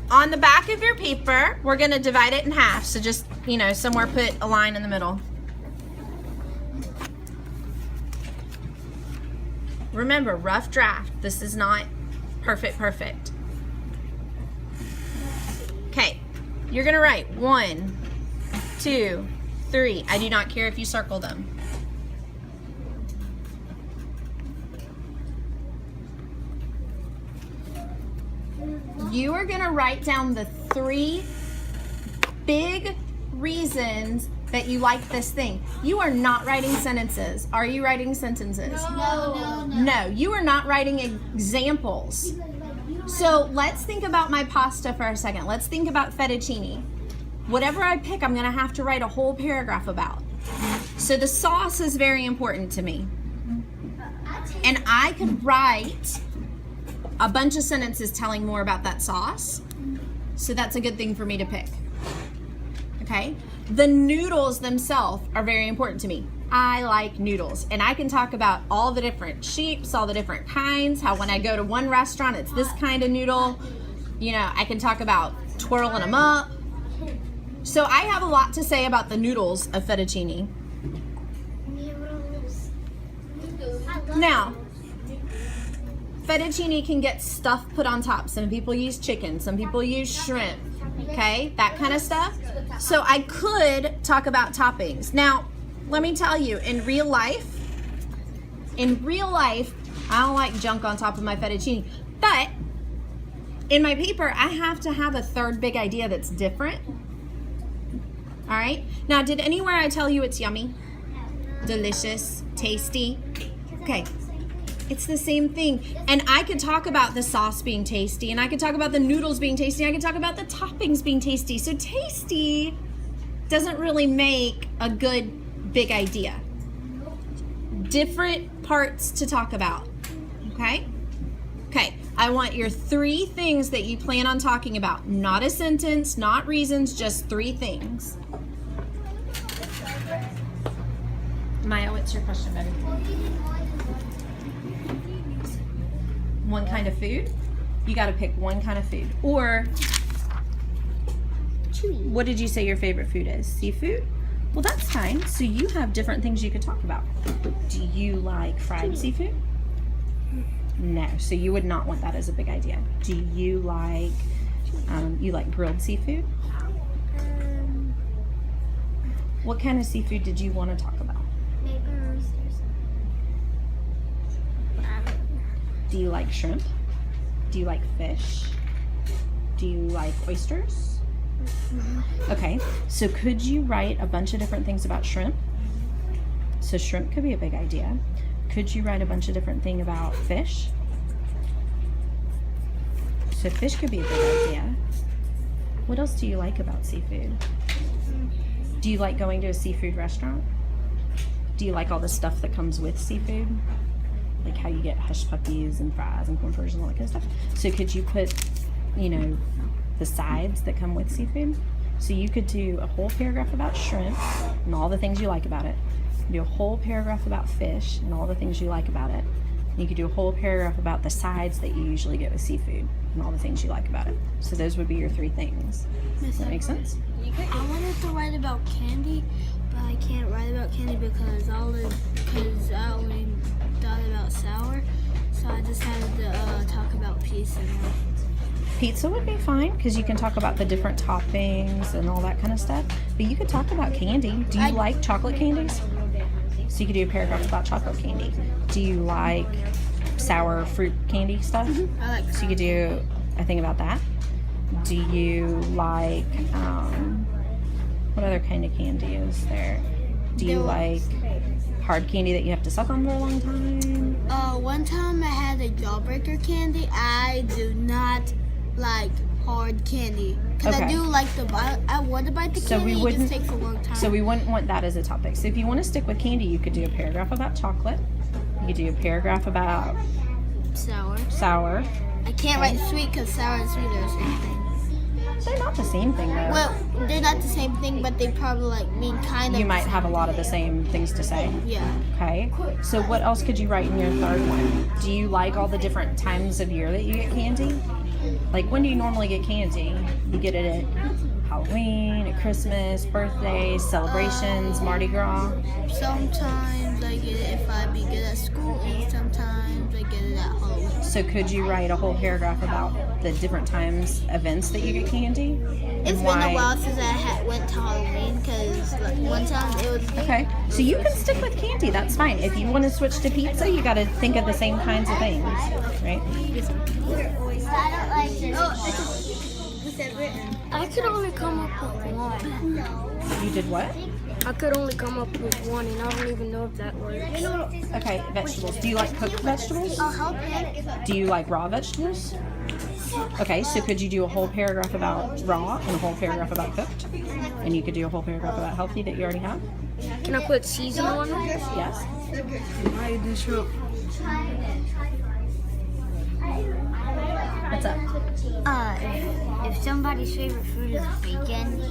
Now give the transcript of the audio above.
on the back of your paper, we're gonna divide it in half. So just, you know, somewhere put a line in the middle. Remember, rough draft. This is not perfect. Okay, you're gonna write 1, 2, 3. I do not care if you circle them. You are gonna write down the 3 big reasons that you like this thing. You are not writing sentences. Are you writing sentences? No, you are not writing examples. So let's think about my pasta for a second. Let's think about fettuccine. Whatever I pick, I'm gonna have to write a whole paragraph about. So the sauce is very important to me. And I could write a bunch of sentences telling more about that sauce. So that's a good thing for me to pick. Okay? The noodles themselves are very important to me. I like noodles, and I can talk about all the different shapes, all the different kinds, how when I go to one restaurant, it's this kind of noodle. You know, I can talk about twirling them up. So I have a lot to say about the noodles of fettuccine. Now, fettuccine can get stuff put on top. Some people use chicken, some people use shrimp, okay? That kind of stuff. So I could talk about toppings. Now, let me tell you, in real life, I don't like junk on top of my fettuccine. But in my paper, I have to have a third big idea that's different. All right? Now, did anywhere I tell you it's yummy? Delicious, tasty? Okay. It's the same thing. And I could talk about the sauce being tasty, and I could talk about the noodles being tasty, I could talk about the toppings being tasty. So tasty doesn't really make a good big idea. Different parts to talk about, okay? Okay, I want your 3 things that you plan on talking about. Not a sentence, not reasons, just 3 things. Maya, what's your question, baby? One kind of food? You got to pick one kind of food. Or, what did you say your favorite food is? Seafood? Well, that's fine. So you have different things you could talk about. Do you like fried seafood? No. So you would not want that as a big idea. Do you like grilled seafood? What kind of seafood did you want to talk about? Do you like shrimp? Do you like fish? Do you like oysters? Okay, so could you write a bunch of different things about shrimp? So shrimp could be a big idea. Could you write a bunch of different things about fish? So fish could be a big idea. What else do you like about seafood? Do you like going to a seafood restaurant? Do you like all the stuff that comes with seafood? Like how you get hush puppies and fries and corn fritters and all that kind of stuff. So could you put, you know, the sides that come with seafood? So you could do a whole paragraph about shrimp and all the things you like about it. Do a whole paragraph about fish and all the things you like about it. And you could do a whole paragraph about the sides that you usually get with seafood and all the things you like about it. So those would be your 3 things. Does that make sense? I wanted to write about candy, but I can't write about candy because I only thought about sour. So I decided to talk about pizza now. Pizza would be fine because you can talk about the different toppings and all that kind of stuff. But you could talk about candy. Do you like chocolate candies? So you could do a paragraph about chocolate candy. Do you like sour fruit candy stuff? I like So you could do a thing about that. Do you like, what other kind of candy is there? Do you like hard candy that you have to suck on for a long time? One time I had a jawbreaker candy. I do not like hard candy. Because I do like the bite. I want to bite the candy, it just takes a long time. So we wouldn't want that as a topic. So if you want to stick with candy, you could do a paragraph about chocolate. You could do a paragraph about sour. I can't write sweet because sour and sweet are the same thing. They're not the same thing though. Well, they're not the same thing, but they probably like mean kind of. You might have a lot of the same things to say. Yeah. Okay. So what else could you write in your 3rd one? Do you like all the different times of year that you get candy? Like, when do you normally get candy? You get it at Halloween, at Christmas, birthdays, celebrations, Mardi Gras. Sometimes I get it if I be good at school, and sometimes I get it at home. So could you write a whole paragraph about the different times, events that you get candy? It's been a while since I went to Halloween because one time it was. Okay, so you can stick with candy. That's fine. If you want to switch to pizza, you got to think of the same kinds of things, right? I don't like this. I could only come up with one. You did what? I could only come up with one, and I don't even know if that works. Okay, vegetables. Do you like cooked vegetables? I'll help you. Do you like raw vegetables? Okay, so could you do a whole paragraph about raw and a whole paragraph about cooked? And you could do a whole paragraph about healthy that you already have? Can I put seasonal on it? Yes. I do sure. What's up? If somebody's favorite food is bacon,